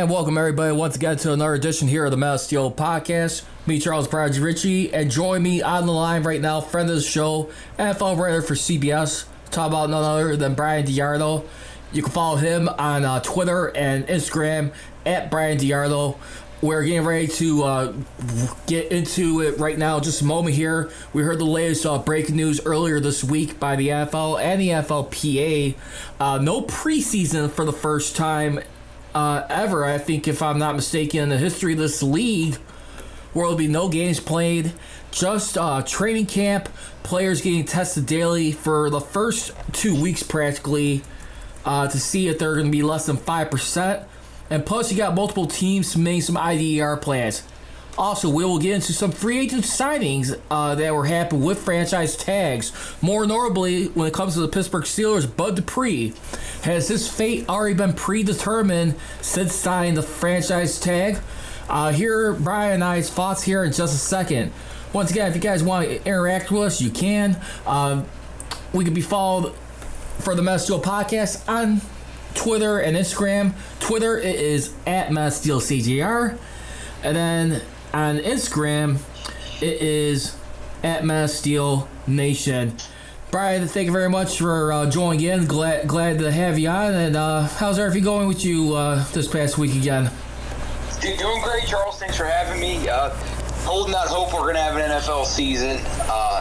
And welcome everybody once again to another edition here of the Metal Steel Podcast. Me, Charles Prodigy Richey, and join me on the line right now, friend of the show, NFL writer for CBS, talk about none other than Bryan DeArdo. You can follow him on Twitter and Instagram at Bryan DeArdo. We're getting ready to get into it right now, just a moment here. We heard the latest breaking news earlier this week by the NFL and the NFLPA. No preseason for the first time ever, I think, if I'm not mistaken, in the history of this league, where there'll be no games played, just training camp, players getting tested daily for the first 2 weeks practically to see if they're going to be less than 5%. And plus, you got multiple teams submitting some IDER plans. Also, we will get into some free agent signings that were happening with franchise tags. More notably, when it comes to the Pittsburgh Steelers, Bud Dupree. Has his fate already been predetermined since signing the franchise tag? Here, Bryan and I's thoughts here in just a second. Once again, if you guys want to interact with us, you can. We can be followed for the Metal Steel Podcast on Twitter and Instagram. Twitter, it is at MetalSteelCJR. And then on Instagram, it is at MetalSteelNation. Bryan, thank you very much for joining in. Glad to have you on. And how's everything going with you this past week again? Doing great, Charles. Thanks for having me. Holding out hope we're going to have an NFL season,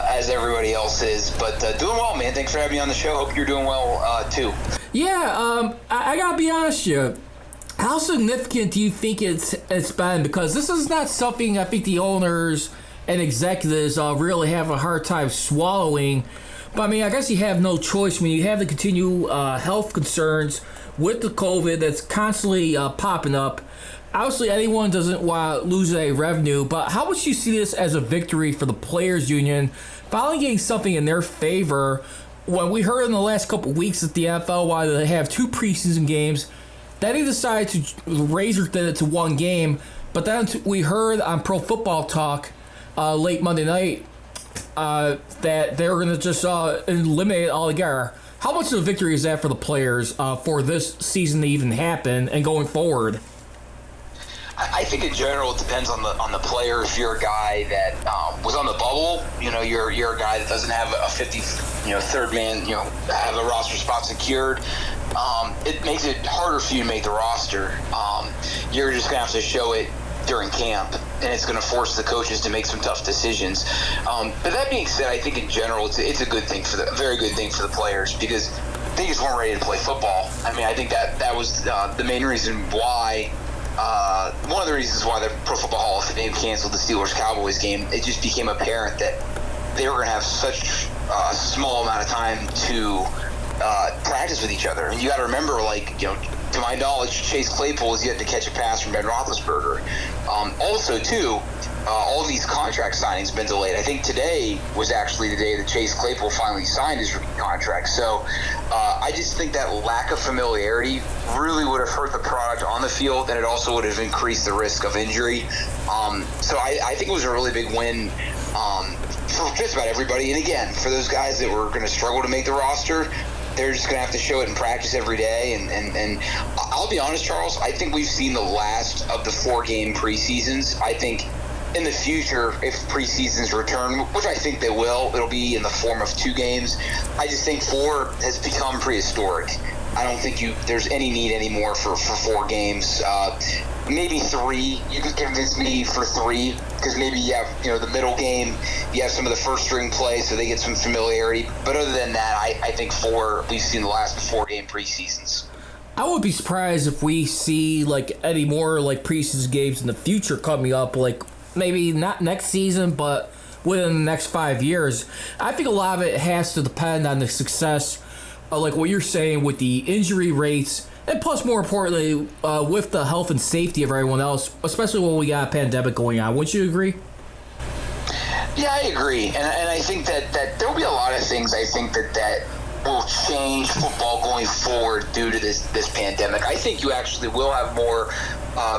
as everybody else is. But doing well, man. Thanks for having me on the show. Hope you're doing well, too. Yeah, I got to be honest with you. How significant do you think it's been? Because this is not something I think the owners and executives really have a hard time swallowing. But, I mean, I guess you have no choice when you have to continue health concerns with the COVID that's constantly popping up. Obviously, anyone doesn't want to lose any revenue, but how would you see this as a victory for the Players Union finally getting something in their favor when we heard in the last couple of weeks that the NFL wanted to have 2 preseason games? Then they decided to razor thin it to 1 game, but then we heard on Pro Football Talk late Monday night that they were going to just eliminate it altogether. How much of a victory is that for the players for this season to even happen and going forward? I think in general it depends on the player. If you're a guy that was on the bubble, you're a guy that doesn't have a 50, third man, have a roster spot secured. It makes it harder for you to make the roster. You're just gonna have to show it during camp, and it's going to force the coaches to make some tough decisions. But that being said, I think in general it's a good thing a very good thing for the players, because they just weren't ready to play football. I mean, I think that was the main reason why. One of the reasons why the Pro Football Hall of Fame canceled the Steelers-Cowboys game. It just became apparent that they were going to have such a small amount of time to practice with each other. And you got to remember, to my knowledge, Chase Claypool has yet to catch a pass from Ben Roethlisberger. Also, too, all these contract signings have been delayed. I think today was actually the day that Chase Claypool finally signed his rookie contract. So I just think that lack of familiarity really would have hurt the product on the field, and it also would have increased the risk of injury. So I think it was a really big win for just about everybody. And again, for those guys that were going to struggle to make the roster, they're just going to have to show it in practice every day. And I'll be honest, Charles, I think we've seen the last of the 4-game preseasons. I think in the future, if preseasons return, which I think they will, it'll be in the form of 2 games. I just think 4 has become prehistoric. I don't think there's any need anymore for 4 games. Maybe 3. You could convince me for 3, because maybe you have the middle game, you have some of the first string play, so they get some familiarity. But other than that, I think 4 we've seen the last 4-game preseasons. I would be surprised if we see any more preseason games in the future coming up. Maybe not next season, but within the next 5 years. I think a lot of it has to depend on the success, like what you're saying, with the injury rates, and plus, more importantly, with the health and safety of everyone else, especially when we got a pandemic going on. Wouldn't you agree? Yeah, I agree. And I think that there will be a lot of things I think that will change football going forward due to this pandemic. I think you actually will have more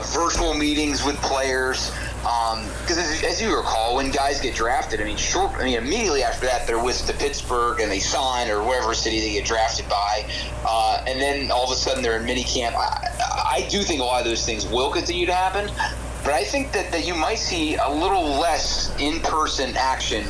virtual meetings with players. Because as you recall, when guys get drafted, immediately after that they're whisked to Pittsburgh and they sign, or wherever city they get drafted by, and then all of a sudden they're in minicamp. I do think a lot of those things will continue to happen, but I think that you might see a little less in-person action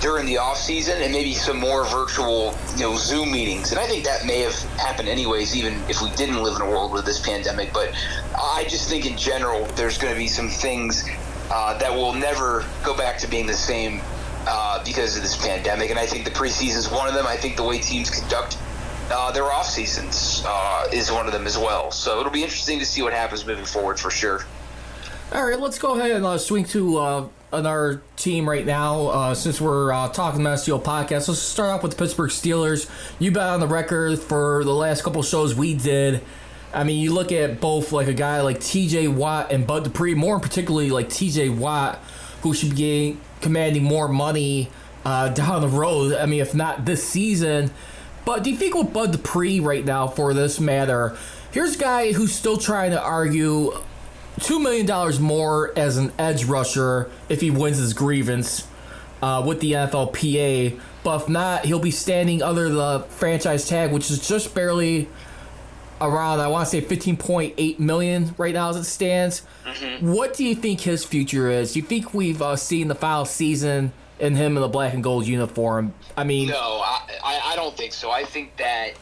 during the off season and maybe some more virtual, Zoom meetings. And I think that may have happened anyways, even if we didn't live in a world with this pandemic. But I just think in general, there's going to be some things that will never go back to being the same because of this pandemic. And I think the preseason is one of them. I think the way teams conduct their off seasons is one of them as well. So it'll be interesting to see what happens moving forward for sure. All right, let's go ahead and swing to another team right now. Since we're talking about Steel Podcast, let's start off with the Pittsburgh Steelers. You've been on the record for the last couple shows we did. I mean, you look at both like a guy like T.J. Watt and Bud Dupree, more particularly like T.J. Watt, who should be commanding more money down the road. I mean, if not this season. But do you think with Bud Dupree right now, for this matter, here's a guy who's still trying to argue $2 million more as an edge rusher if he wins his grievance with the NFLPA. But if not, he'll be standing under the franchise tag, which is just barely around, I want to say, $15.8 million right now as it stands. Mm-hmm. What do you think his future is? Do you think we've seen the final season in him in the black and gold uniform? I mean, no, I don't think so. I think that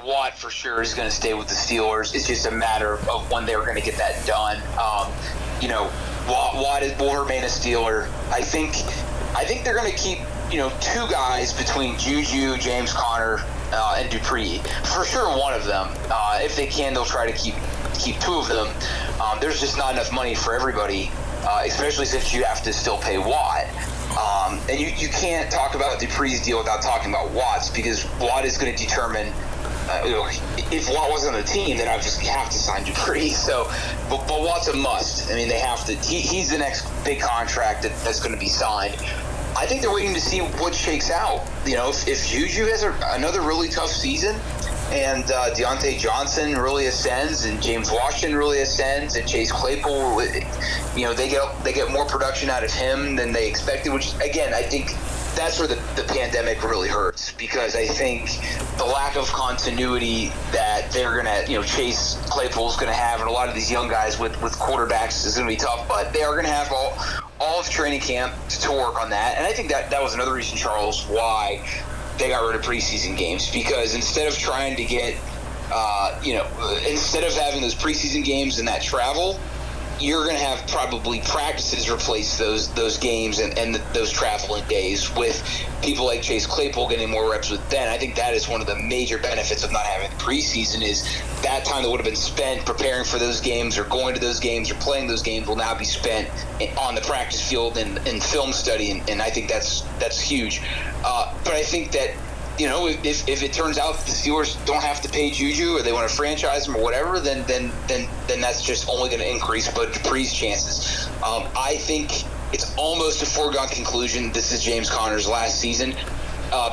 Watt for sure is going to stay with the Steelers. It's just a matter of when they're going to get that done. Watt will remain a Steeler. I think they're going to keep two guys between Juju, James Conner, and Dupree. For sure, one of them. If they can, they'll try to keep two of them. There's just not enough money for everybody, especially since you have to still pay Watt. And you can't talk about Dupree's deal without talking about Watt's, because Watt is going to determine if Watt wasn't on the team, then you have to sign Dupree. So, but Watt's a must. I mean, they have to. He's the next big contract that's going to be signed. I think they're waiting to see what shakes out. If Juju has another really tough season, and Deontay Johnson really ascends, and James Washington really ascends, and Chase Claypool, they get more production out of him than they expected. Which, again, I think that's where the pandemic really hurts, because I think the lack of continuity that they're gonna, Chase Claypool's gonna have, and a lot of these young guys with quarterbacks is gonna be tough. But they are gonna have all of training camp to work on that, and I think that was another reason, Charles, why they got rid of preseason games, because instead of trying to get, instead of having those preseason games and that travel, you're going to have probably practices replace those games and those traveling days, with people like Chase Claypool getting more reps with Ben. I think that is one of the major benefits of not having the preseason, is that time that would have been spent preparing for those games or going to those games or playing those games will now be spent on the practice field and film study, and I think that's huge. But I think that, if it turns out the Steelers don't have to pay Juju, or they want to franchise him or whatever, then that's just only going to increase Bud Dupree's chances. I think it's almost a foregone conclusion this is James Conner's last season,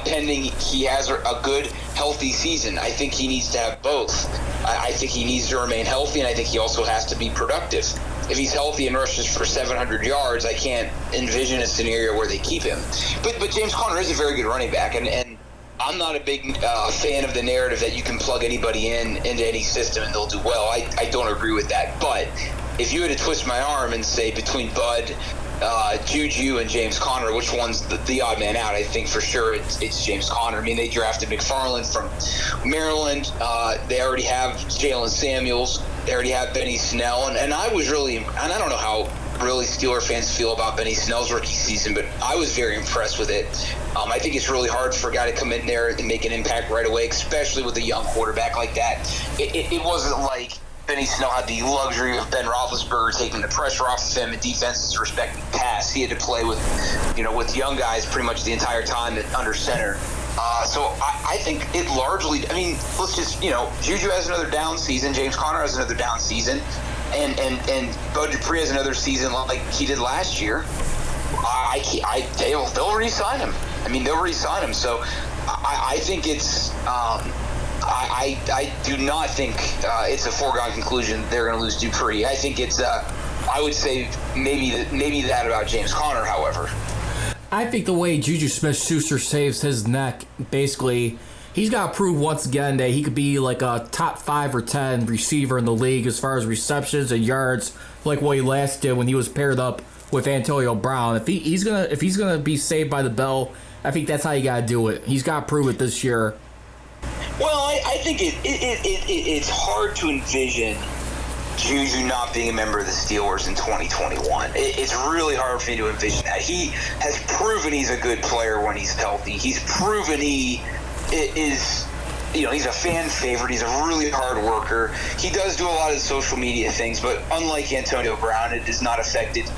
pending he has a good, healthy season. I think he needs to have both. I think he needs to remain healthy, and I think he also has to be productive. If he's healthy and rushes for 700 yards, I can't envision a scenario where they keep him. But James Conner is a very good running back, and I'm not a big fan of the narrative that you can plug anybody into any system and they'll do well. I don't agree with that. But if you had to twist my arm and say between Bud, Juju, and James Conner, which one's the odd man out, I think for sure it's James Conner. I mean, they drafted McFarland from Maryland. They already have Jalen Samuels. They already have Benny Snell. And I was really – and I don't know how really Steeler fans feel about Benny Snell's rookie season, but I was very impressed with it. I think it's really hard for a guy to come in there and make an impact right away, especially with a young quarterback like that. It wasn't like Benny Snell had the luxury of Ben Roethlisberger taking the pressure off of him and defenses respecting pass. He had to play with young guys pretty much the entire time under center. So I think it largely, I mean, let's just, Juju has another down season, James Conner has another down season, and Bud Dupree has another season like he did last year. They'll re-sign him. I mean, they'll re-sign him. So I think it's I do not think it's a foregone conclusion they're going to lose Dupree. I think it's I would say maybe that about James Conner, however. I think the way Juju Smith-Schuster saves his neck, basically, he's got to prove once again that he could be like a top 5 or 10 receiver in the league as far as receptions and yards, like what he last did when he was paired up with Antonio Brown. If he's gonna be saved by the bell, I think that's how you got to do it. He's got to prove it this year. Well, I think it's hard to envision Juju not being a member of the Steelers in 2021. It's really hard for me to envision that. He has proven he's a good player when he's healthy. He's proven he is, he's a fan favorite. He's a really hard worker. He does do a lot of social media things, but unlike Antonio Brown, it has not affected,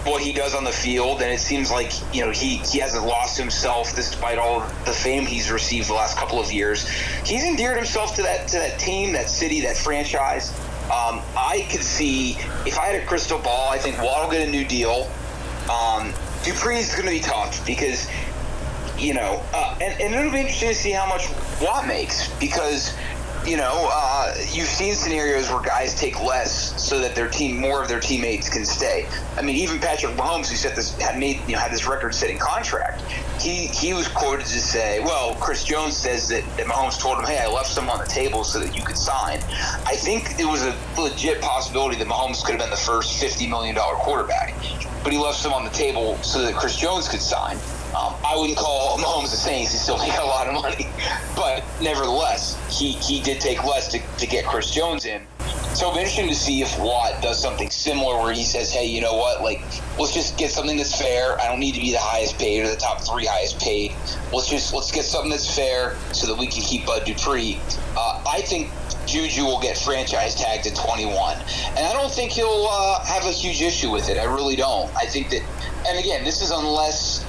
what he does on the field, and it seems like he hasn't lost himself despite all the fame he's received the last couple of years. He's endeared himself to that team, that city, that franchise. I could see, if I had a crystal ball, I think Watt will get a new deal. Dupree's going to be tough because and it'll be interesting to see how much Watt makes because you've seen scenarios where guys take less so that more of their teammates can stay. I mean, even Patrick Mahomes, who had this record-setting contract, he was quoted to say, well, Chris Jones says that Mahomes told him, hey, I left some on the table so that you could sign. I think it was a legit possibility that Mahomes could have been the first $50 million quarterback, but he left some on the table so that Chris Jones could sign. I wouldn't call Mahomes a Saints. He still made a lot of money. But nevertheless, he did take less to get Chris Jones in. So it'll be interesting to see if Watt does something similar where he says, hey, you know what? Like, let's just get something that's fair. I don't need to be the highest paid or the top 3 highest paid. Let's get something that's fair so that we can keep Bud Dupree. I think Juju will get franchise tagged in 21. And I don't think he'll have a huge issue with it. I really don't. I think that, and again, this is unless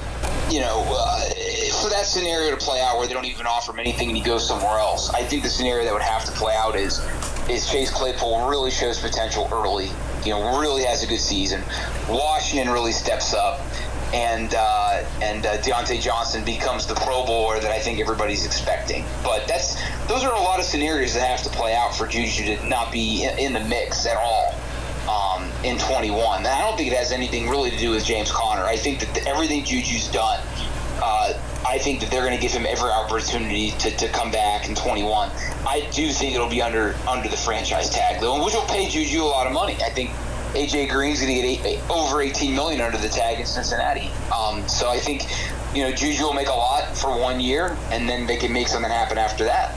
for that scenario to play out where they don't even offer him anything and he goes somewhere else, I think the scenario that would have to play out is Chase Claypool really shows potential early, really has a good season. Washington really steps up, and Deontay Johnson becomes the Pro Bowler that I think everybody's expecting. But those are a lot of scenarios that have to play out for Juju to not be in the mix at all. In 21. And I don't think it has anything really to do with James Conner. I think that everything Juju's done, I think that they're going to give him every opportunity to come back in 21. I do think it'll be under the franchise tag, though, which will pay Juju a lot of money. I think A.J. Green's going to get over $18 million under the tag in Cincinnati. So I think Juju will make a lot for 1 year, and then they can make something happen after that.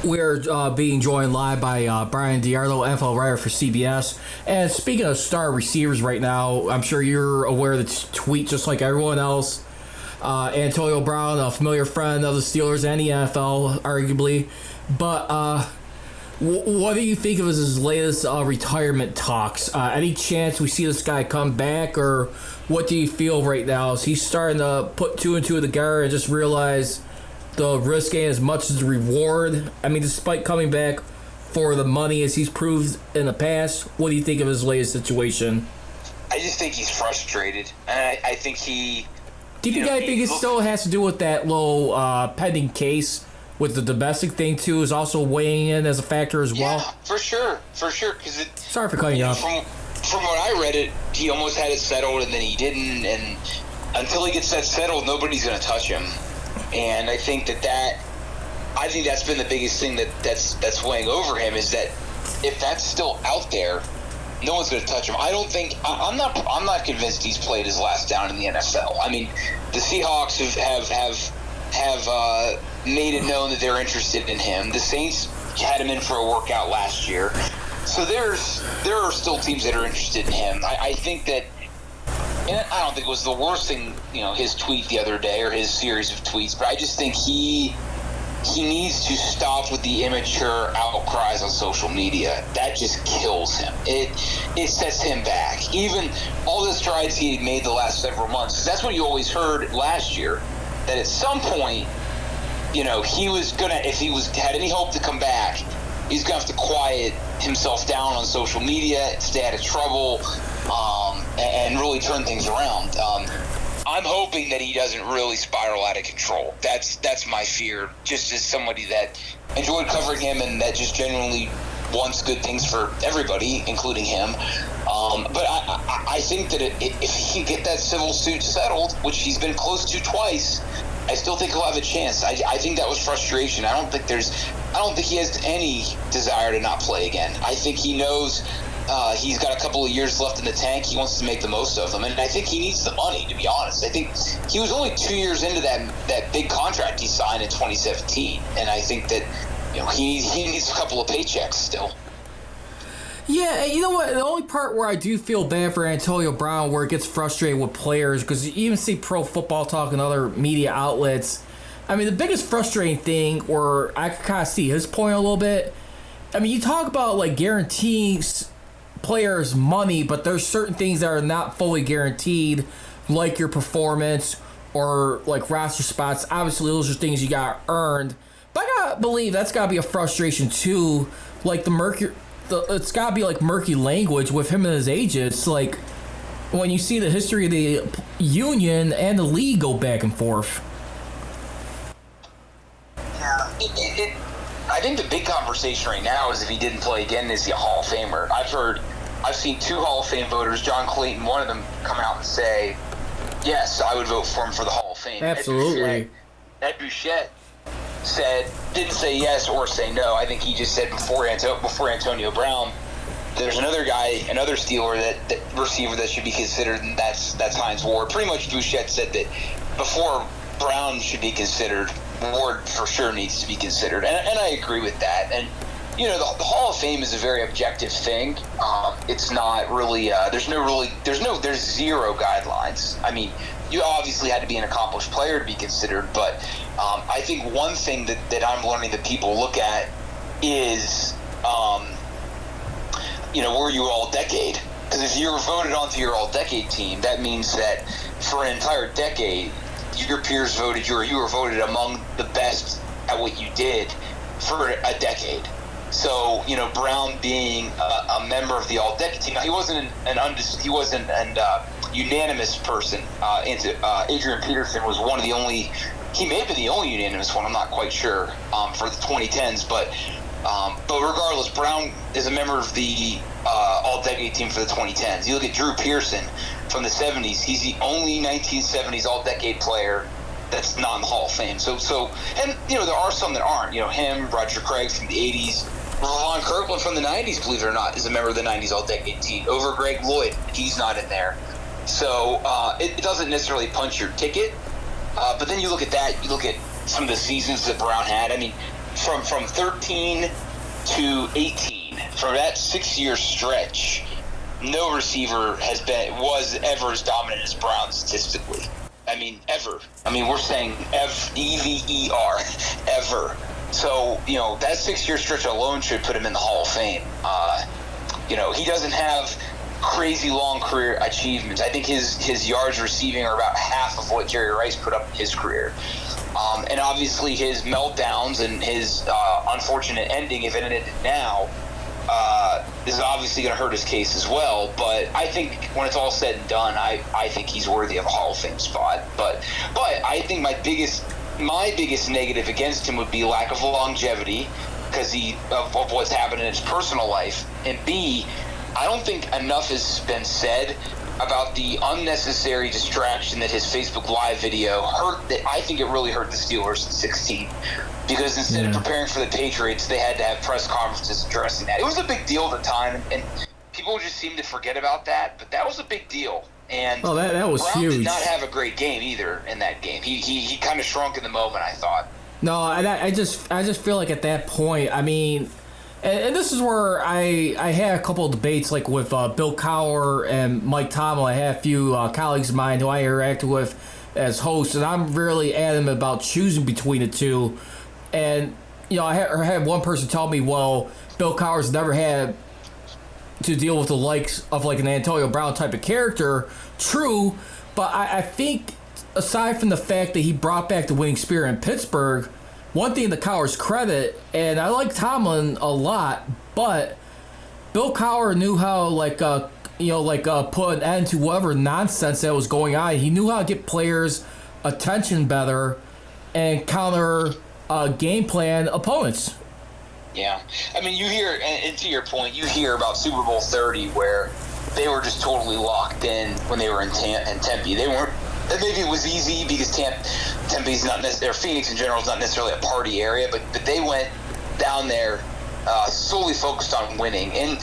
We're being joined live by Bryan DeArdo, NFL writer for CBS. And speaking of star receivers right now, I'm sure you're aware of the tweet just like everyone else. Antonio Brown, a familiar friend of the Steelers and the NFL, arguably. But what do you think of his latest retirement talks? Any chance we see this guy come back, or what do you feel right now? Is he starting to put 2 and 2 together and just realize the risk ain't as much as the reward? I mean, despite coming back for the money as he's proved in the past, what do you think of his latest situation? I just think he's frustrated, and I think he... Do you think it still has to do with that little pending case with the domestic thing, too, is also weighing in as a factor as well? Yeah, for sure. Because sorry for cutting you off. From what I read, he almost had it settled, and then he didn't, and until he gets that settled, nobody's going to touch him. And I think that's been the biggest thing that's weighing over him, is that if that's still out there, no one's going to touch him. I'm not convinced he's played his last down in the NFL. I mean, the Seahawks have made it known that they're interested in him. The Saints had him in for a workout last year, so there are still teams that are interested in him. I think that. And I don't think it was the worst thing, his tweet the other day or his series of tweets, but I just think he needs to stop with the immature outcries on social media. That just kills him. It sets him back. Even all the strides he had made the last several months, because that's what you always heard last year, that at some point, he was gonna, if he had any hope to come back, he's gonna have to quiet himself down on social media, stay out of trouble, and really turn things around. I'm hoping that he doesn't really spiral out of control. That's my fear, just as somebody that enjoyed covering him and that just genuinely wants good things for everybody, including him. But I think that if he can get that civil suit settled, which he's been close to twice, I still think he'll have a chance. I think that was frustration. I don't think he has any desire to not play again. I think he knows he's got a couple of years left in the tank. He wants to make the most of them, and I think he needs the money, to be honest. I think he was only 2 years into that big contract he signed in 2017, and I think that he needs a couple of paychecks still. Yeah, you know what? The only part where I do feel bad for Antonio Brown, where it gets frustrated with players, because you even see Pro Football Talk and other media outlets. I mean, the biggest frustrating thing, where I can kind of see his point a little bit. I mean, you talk about like guaranteeing players money, but there's certain things that are not fully guaranteed, like your performance or like roster spots. Obviously, those are things you got earned. But I gotta believe that's gotta be a frustration too. Like it's gotta be like murky language with him and his agents. Like when you see the history of the union and the league go back and forth. Yeah, I think the big conversation right now is if he didn't play again, is he a Hall of Famer? I've seen 2 Hall of Fame voters, John Clayton, one of them, come out and say, yes, I would vote for him for the Hall of Fame. Absolutely. Ed Bouchette didn't say yes or say no. I think he just said before Antonio Brown, there's another guy, another Steeler, that receiver that should be considered, and that's Hines Ward. Pretty much Bouchette said that before Brown should be considered, Ward for sure needs to be considered, and I agree with that. And the Hall of Fame is a very objective thing. It's not really. There's zero guidelines. I mean, you obviously had to be an accomplished player to be considered, but I think one thing that I'm learning that people look at is, were you all-decade? Because if you were voted onto your all-decade team, that means that for an entire decade, your peers voted you, or you were voted among the best at what you did for a decade. So, Brown being a member of the all-decade team, now he wasn't an unanimous person. Adrian Peterson was one of the only. He may have been the only unanimous one. I'm not quite sure for the 2010s, but regardless, Brown is a member of the all-decade team for the 2010s. You look at Drew Pearson from the 70s. He's the only 1970s all-decade player that's not in the Hall of Fame. And there are some that aren't. Him, Roger Craig from the 80s. Ron Kirkland from the 90s, believe it or not, is a member of the 90s all-decade team. Over Greg Lloyd, he's not in there. So it doesn't necessarily punch your ticket. But then you look at that, you look at some of the seasons that Brown had. I mean, from 13 to 18, from that 6-year stretch, no receiver was ever as dominant as Brown statistically. I mean, ever. I mean, we're saying EVER, ever. So, that 6-year stretch alone should put him in the Hall of Fame. He doesn't have crazy long career achievements. I think his yards receiving are about half of what Jerry Rice put up in his career. And obviously his meltdowns and his unfortunate ending, if it ended now, is obviously going to hurt his case as well. But I think when it's all said and done, I think he's worthy of a Hall of Fame spot. But I think my biggest negative against him would be lack of longevity because of what's happened in his personal life. And B, I don't think enough has been said about the unnecessary distraction that his Facebook Live video hurt. That I think it really hurt the Steelers in 2016 because instead of preparing for the Patriots, they had to have press conferences addressing that. It was a big deal at the time, and people just seem to forget about that. But that was a big deal. And that was Brown huge. Did not have a great game either in that game. He kind of shrunk in the moment, I thought. No, I just feel like at that point, I mean, and this is where I had a couple of debates like with Bill Cowher and Mike Tomlin. I had a few colleagues of mine who I interacted with as hosts, and I'm really adamant about choosing between the two. And I had one person tell me, well, Bill Cowher's never had to deal with the likes of like an Antonio Brown type of character. True, but I think aside from the fact that he brought back the winning spirit in Pittsburgh, one thing to Cowher's credit, and I like Tomlin a lot, but Bill Cowher knew how put an end to whatever nonsense that was going on. He knew how to get players' attention better and counter game plan opponents. Yeah. I mean, you hear, and to your point, you hear about Super Bowl 30 where they were just totally locked in when they were in Tempe. They weren't maybe it was easy because Tempe's not necessarily, or Phoenix in general is not necessarily a party area, but they went down there solely focused on winning. And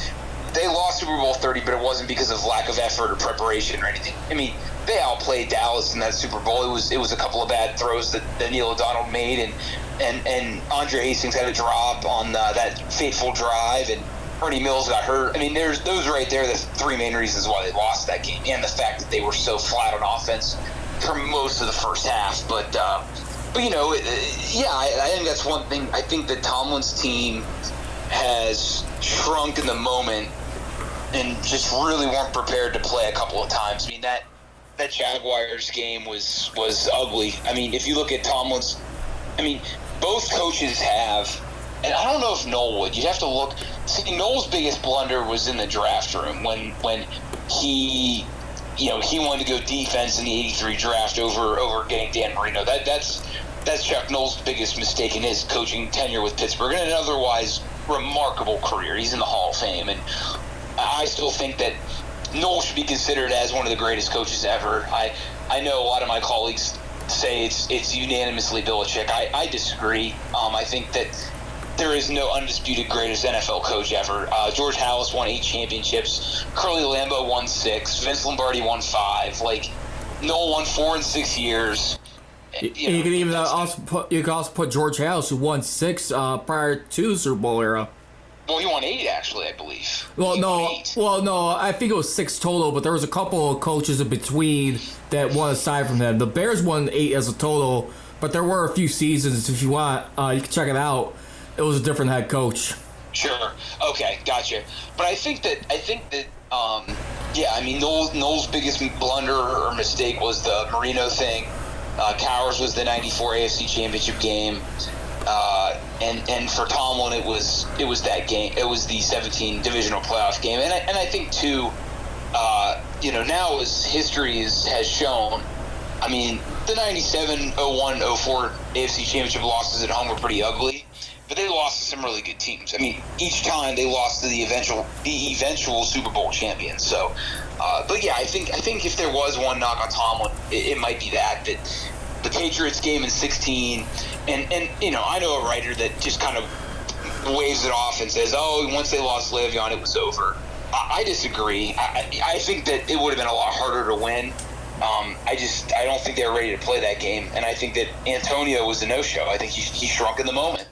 they lost Super Bowl 30, but it wasn't because of lack of effort or preparation or anything. I mean, they outplayed Dallas in that Super Bowl. It was a couple of bad throws that Neil O'Donnell made, and Andre Hastings had a drop on that fateful drive, and Ernie Mills got hurt. I mean, there's those right there, the three main reasons why they lost that game, and the fact that they were so flat on offense for most of the first half. But you know, I think that's one thing. I think that Tomlin's team has shrunk in the moment and just really weren't prepared to play a couple of times. I mean, that Jaguars game was ugly. I mean, if you look at Tomlin's, I mean, both coaches have, and I don't know if Noel would. You'd have to look. See, Noel's biggest blunder was in the draft room when he wanted to go defense in the '83 draft over getting Dan Marino. That's Chuck Noll's biggest mistake in his coaching tenure with Pittsburgh, and an otherwise remarkable career. He's in the Hall of Fame, and I still think that Noel should be considered as one of the greatest coaches ever. I know a lot of my colleagues say it's unanimously Belichick. I disagree. I think that there is no undisputed greatest NFL coach ever. George Halas won 8 championships. Curly Lambeau won 6. Vince Lombardi won 5. Like, Noel won 4 in 6 years. You can even also put George Halas, who won 6 prior to the Super Bowl era. Well, he won 8, actually, I believe. No, I think it was 6 total, but there was a couple of coaches in between that won aside from him. The Bears won 8 as a total, but there were a few seasons. If you want, you can check it out. It was a different head coach. Sure. Okay, gotcha. But I think that I mean, Noel's biggest blunder or mistake was the Marino thing. Cowers was the '94 AFC Championship game. And for Tomlin, it was that game. It was the 17 divisional playoff game, and I think too, now as history has shown, I mean, the 97, 01, 04 AFC Championship losses at home were pretty ugly, but they lost to some really good teams. I mean, each time they lost to the eventual Super Bowl champions. So, but yeah, I think if there was one knock on Tomlin, it might be that the Patriots game in 16, and I know a writer that just kind of waves it off and says, oh, once they lost Le'Veon, it was over. I disagree. I think that it would have been a lot harder to win. I don't think they were ready to play that game, and I think that Antonio was a no-show. I think he shrunk in the moment.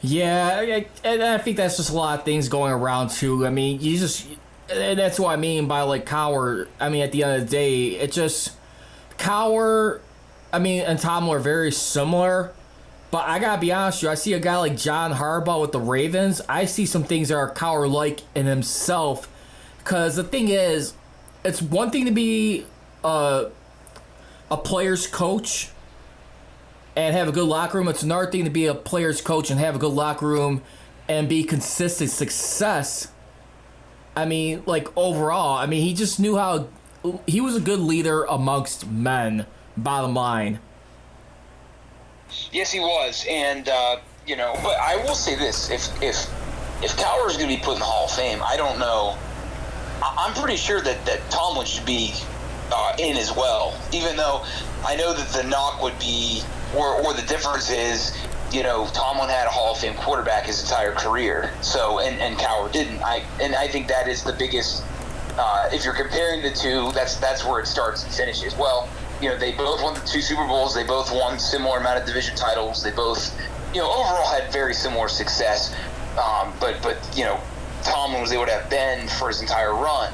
Yeah, and I think that's just a lot of things going around too. I mean, that's what I mean by like Cowher. I mean, at the end of the day, it just Cowher, I mean, and Tomlin are very similar, but I gotta be honest with you, I see a guy like John Harbaugh with the Ravens. I see some things that are Cowher-like in himself, because the thing is, it's one thing to be a player's coach and have a good locker room. It's another thing to be a player's coach and have a good locker room and be consistent success. I mean, like, overall, I mean, he just knew how... He was a good leader amongst men, bottom line. Yes, he was. And, but I will say this. If Cowher is going to be put in the Hall of Fame, I don't know. I'm pretty sure that Tomlin should be in as well, even though I know that the knock would be... Or the difference is, Tomlin had a Hall of Fame quarterback his entire career, so and Cowher didn't. I think that is the biggest. If you're comparing the two, that's where it starts and finishes. Well, they both won the 2 Super Bowls. They both won similar amount of division titles. They both, overall had very similar success. But Tomlin was able to have Ben for his entire run.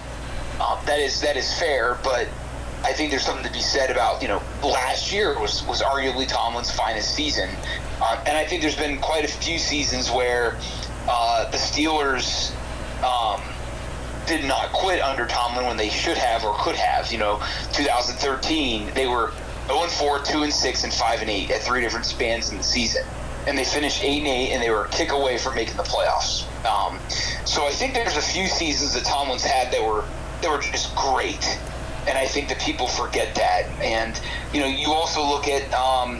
That is fair, but I think there's something to be said about, last year was arguably Tomlin's finest season. And I think there's been quite a few seasons where the Steelers did not quit under Tomlin when they should have or could have. 2013, they were 0-4, 2-6, and 5-8 at 3 different spans in the season. And they finished 8-8, and they were a kick away from making the playoffs. So I think there's a few seasons that Tomlin's had that were just great. And I think that people forget that. And, you also look at, I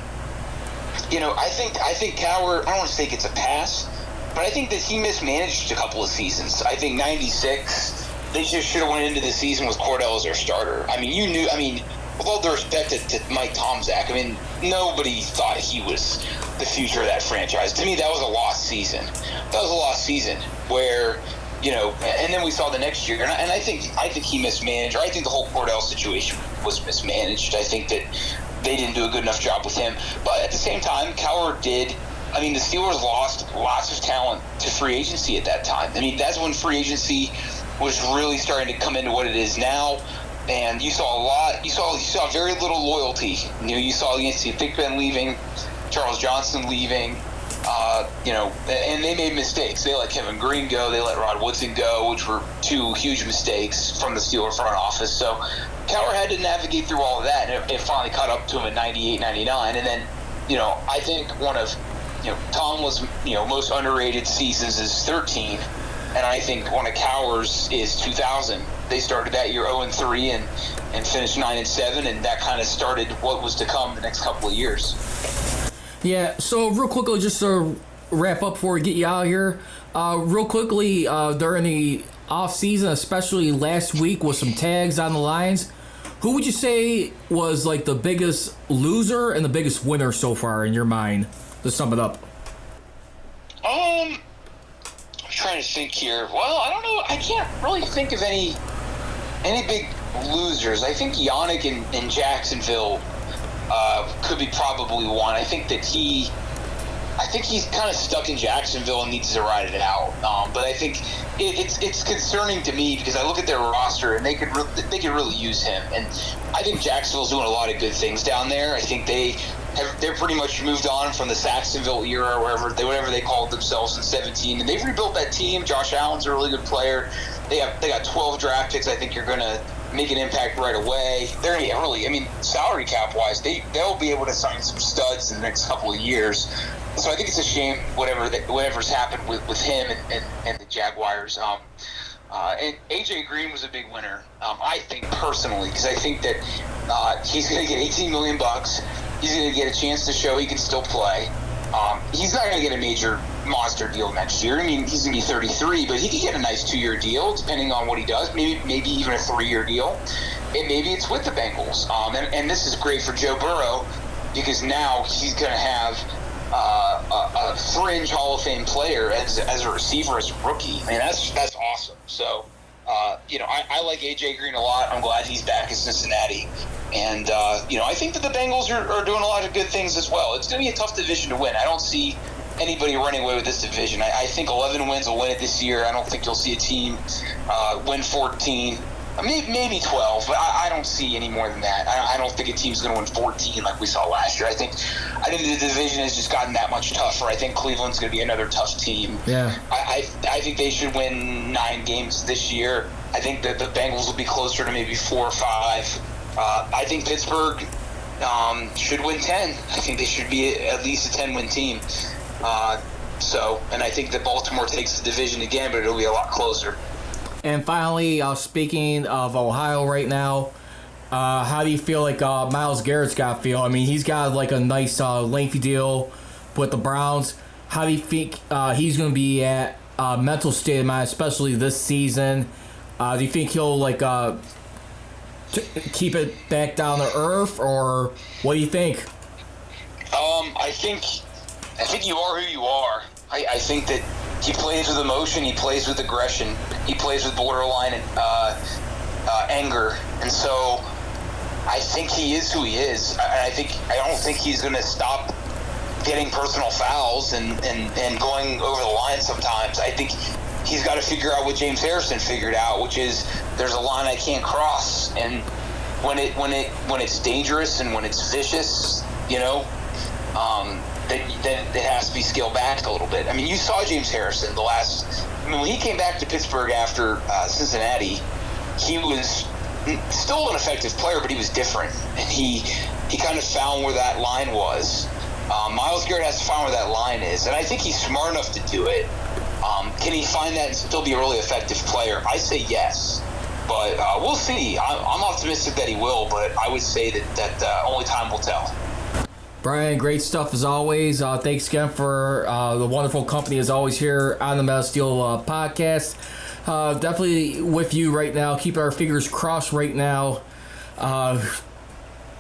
think Cowher, I don't want to say gets a pass, but I think that he mismanaged a couple of seasons. I think 96, they just should have went into the season with Cordell as their starter. I mean, with all due respect to Mike Tomczak, I mean, nobody thought he was the future of that franchise. To me, that was a lost season. That was a lost season where, and then we saw the next year, and I think he mismanaged, or I think the whole Cordell situation was mismanaged. I think that they didn't do a good enough job with him. But at the same time, Cowher did. I mean, the Steelers lost lots of talent to free agency at that time. I mean, that's when free agency was really starting to come into what it is now. And you saw a lot. You saw very little loyalty. You saw Yancey Thigpen leaving, Charles Johnson leaving. And they made mistakes. They let Kevin Green go. They let Rod Woodson go, which were two huge mistakes from the Steelers front office. So Cowher had to navigate through all of that, and it finally caught up to him in 98, 99. And then, I think one of, Tom was, most underrated seasons is 13. And I think one of Cowher's is 2000. They started that year 0-3 and finished 9-7, and that kind of started what was to come the next couple of years. Yeah, so real quickly, just to wrap up before we get you out of here, real quickly, during the off-season, especially last week with some tags on the lines, who would you say was like the biggest loser and the biggest winner so far in your mind, to sum it up? I'm trying to think here. Well, I don't know. I can't really think of any big losers. I think Yannick in Jacksonville could be probably one. I think he's kind of stuck in Jacksonville and needs to ride it out. But I think it's concerning to me because I look at their roster and they could really use him. And I think Jacksonville's doing a lot of good things down there. I think they're pretty much moved on from the Saxonville era, or whatever they called themselves in 17, and they've rebuilt that team. Josh Allen's a really good player. They got 12 draft picks. I think you're going to make an impact right away. They're really, I mean, salary cap wise, they'll be able to sign some studs in the next couple of years. So I think it's a shame whatever's happened with him and the Jaguars. And AJ Green was a big winner, I think personally, because I think that he's going to get $18 million. He's going to get a chance to show he can still play. He's not going to get a major monster deal next year. I mean, he's going to be 33, but he could get a nice 2-year deal depending on what he does. Maybe even a 3-year deal, and maybe it's with the Bengals. And this is great for Joe Burrow because now he's going to have a fringe Hall of Fame player as a receiver, as a rookie. I mean, that's awesome. So, I like AJ Green a lot. I'm glad he's back in Cincinnati. And, I think that the Bengals are doing a lot of good things as well. It's going to be a tough division to win. I don't see anybody running away with this division. I think 11 wins will win it this year. I don't think you'll see a team win 14. Maybe 12, but I don't see any more than that. I don't think a team's going to win 14 like we saw last year. I think the division has just gotten that much tougher. I think Cleveland's going to be another tough team. Yeah. I think they should win 9 games this year. I think that the Bengals will be closer to maybe 4 or 5. I think Pittsburgh should win 10. I think they should be at least a 10-win team. And I think that Baltimore takes the division again, but it'll be a lot closer. And finally, speaking of Ohio right now, how do you feel like Myles Garrett's got to feel? I mean, he's got like a nice lengthy deal with the Browns. How do you think he's going to be at mental state of mind, especially this season? Do you think he'll keep it back down to earth, or what do you think? I think you are who you are. I think that he plays with emotion. He plays with aggression. He plays with borderline anger. And so I think he is who he is. I don't think he's going to stop getting personal fouls and going over the line sometimes. I think he's got to figure out what James Harrison figured out, which is there's a line I can't cross. And when it's dangerous and when it's vicious, then it has to be scaled back a little bit. I mean, you saw James Harrison when he came back to Pittsburgh after Cincinnati, he was still an effective player, but he was different. And he kind of found where that line was. Myles Garrett has to find where that line is, and I think he's smart enough to do it. Can he find that and still be a really effective player? I say yes, but we'll see. I'm optimistic that he will, but I would say that only time will tell. Bryan, great stuff as always. Thanks again for the wonderful company as always here on the Metal Steel podcast. Definitely with you right now. Keep our fingers crossed right now.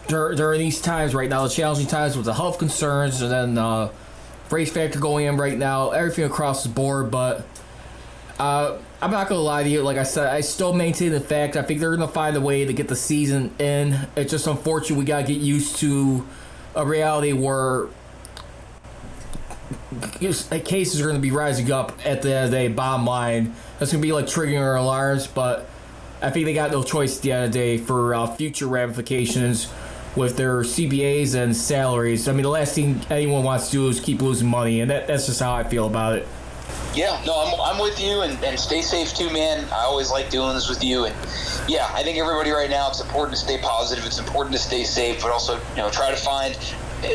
during these times right now, the challenging times with the health concerns, and then race factor going in right now, everything across the board. But I'm not gonna lie to you. Like I said, I still maintain the fact. I think they're gonna find a way to get the season in. It's just unfortunate we gotta get used to a reality where cases are going to be rising up at the end of the day. Bottom line, that's going to be like triggering our alarms, but I think they got no choice at the end of the day for future ramifications with their CBAs and salaries. I mean, the last thing anyone wants to do is keep losing money, and that's just how I feel about it. Yeah, no, I'm with you, and stay safe too, man. I always like doing this with you, and yeah, I think everybody right now, it's important to stay positive. It's important to stay safe, but also, try to find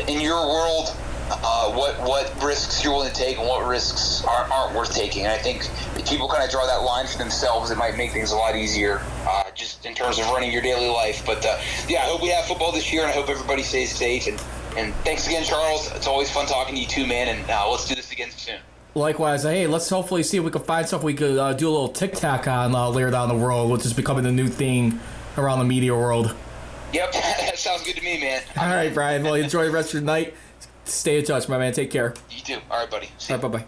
in your world what risks you're willing to take and what risks aren't worth taking. And I think if people kind of draw that line for themselves, it might make things a lot easier, just in terms of running your daily life. But yeah, I hope we have football this year, and I hope everybody stays safe. And thanks again, Charles. It's always fun talking to you too, man. And let's do this again soon. Likewise, hey, let's hopefully see if we can find stuff we could do a little TikTok on later down the road, which is becoming the new thing around the media world. Yep, that sounds good to me, man. All right, Brian. Well, enjoy the rest of your night. Stay in touch, my man. Take care. You too. All right, buddy. All right, bye-bye.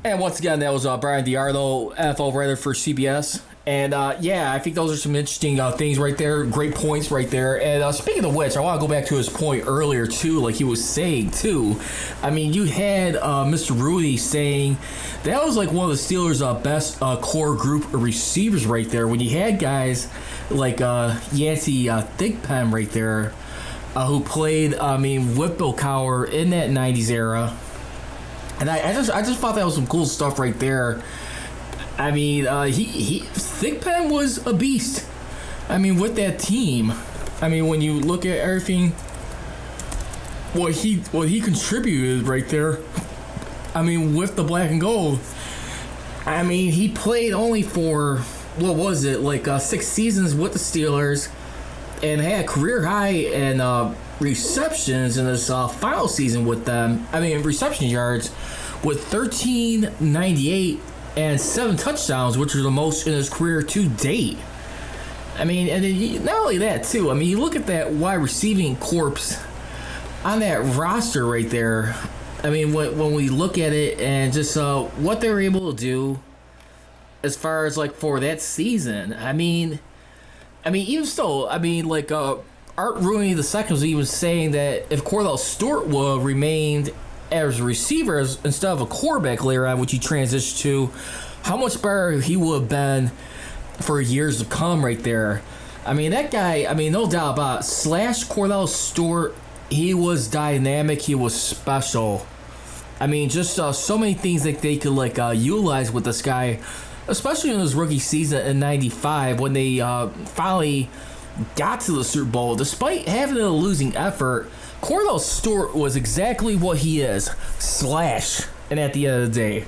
And once again, that was Bryan DeArdo, NFL writer for CBS. And yeah, I think those are some interesting things right there. Great points right there. And speaking of which, I want to go back to his point earlier too, like he was saying too. I mean, you had Mr. Rudy saying that was like one of the Steelers' best core group of receivers right there. When you had guys like Yancey Thigpen right there, who played, with Bill Cowher in that '90s era. And I just thought that was some cool stuff right there. I mean, Thigpen was a beast. I mean, with that team. I mean, when you look at everything, what he contributed right there. I mean, with the black and gold. I mean, he played only for, what was it, like 6 seasons with the Steelers, and had a career high in receptions in his final season with them. I mean, reception yards with 1398 and 7 touchdowns, which are the most in his career to date. I mean, and then not only that too. I mean, you look at that wide receiving corpse on that roster right there. I mean, when we look at it and just what they were able to do as far as like for that season. I mean, even still, like Art Rooney II was even saying that if Cordell Stewart would have remained as a receiver instead of a quarterback later on, which he transitioned to, how much better he would have been for years to come right there. I mean, that guy, no doubt about it, slash Cordell Stewart, he was dynamic, he was special. I mean, just so many things that they could utilize with this guy, especially in his rookie season in '95 when they finally got to the Super Bowl. Despite having a losing effort, Cordell Stewart was exactly what he is, slash, and at the end of the day.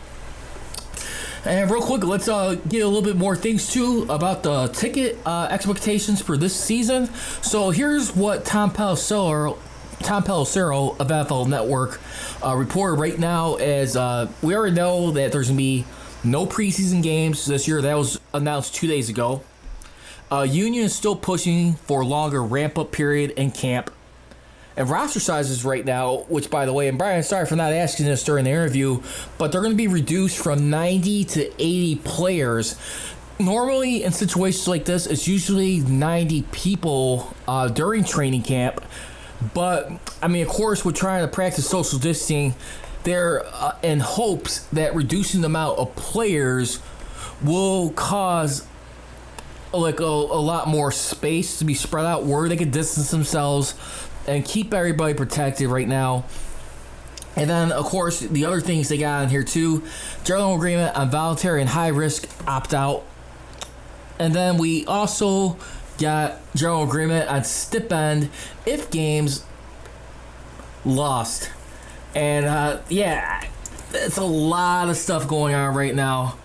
And real quick, let's get a little bit more things too about the ticket expectations for this season. So here's what TomPelissero of NFL Network reported right now. As we already know that there's going to be no preseason games this year. That was announced 2 days ago. Union is still pushing for a longer ramp-up period in camp. And roster sizes right now, which, by the way, and Brian, sorry for not asking this during the interview, but they're going to be reduced from 90 to 80 players. Normally, in situations like this, it's usually 90 people during training camp. But, of course, we're trying to practice social distancing. They're in hopes that reducing the amount of players will cause a lot more space to be spread out where they can distance themselves and keep everybody protected right now. And then, of course, the other things they got in here too: general agreement on voluntary and high-risk opt-out. And then we also got general agreement on stipend if games lost. And, yeah, it's a lot of stuff going on right now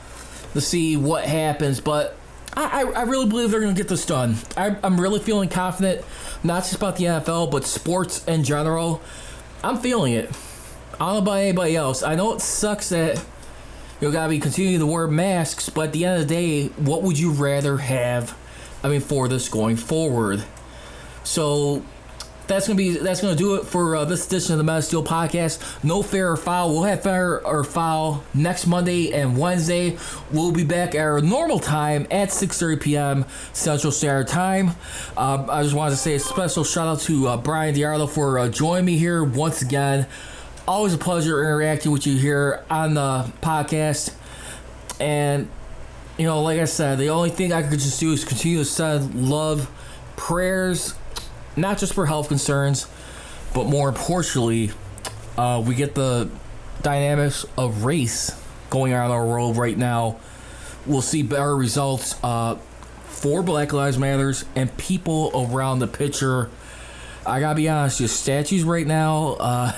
to see what happens. But I really believe they're going to get this done. I'm really feeling confident, not just about the NFL, but sports in general. I'm feeling it. I don't know about anybody else. I know it sucks that you got to be continuing to wear masks, but at the end of the day, what would you rather have? for this going forward. So that's gonna do it for this edition of the Metal Steel Podcast. No Fair or Foul. We'll have Fair or Foul next Monday and Wednesday. We'll be back at our normal time at 6:30 p.m. Central Standard Time. I just wanted to say a special shout out to Bryan DeArdo for joining me here once again. Always a pleasure interacting with you here on the podcast. And like I said, the only thing I could just do is continue to send love, prayers, not just for health concerns, but more importantly, we get the dynamics of race going on in our world right now. We'll see better results for Black Lives Matters and people around the picture. I gotta be honest, just statues right now,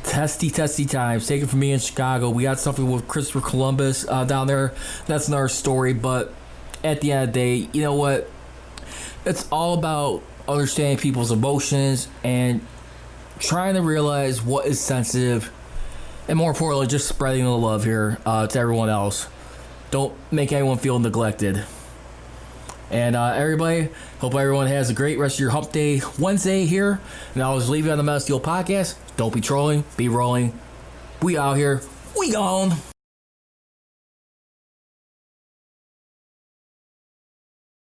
testy times. Take it from me in Chicago. We got something with Christopher Columbus down there. That's another story, but at the end of the day, you know what? It's all about understanding people's emotions and trying to realize what is sensitive, and more importantly, just spreading the love here to everyone else. Don't make anyone feel neglected. And everybody, hope everyone has a great rest of your Hump Day Wednesday here. And I'll just leave you on the Metal Steel Podcast. Don't be trolling, be rolling. We out here. We gone.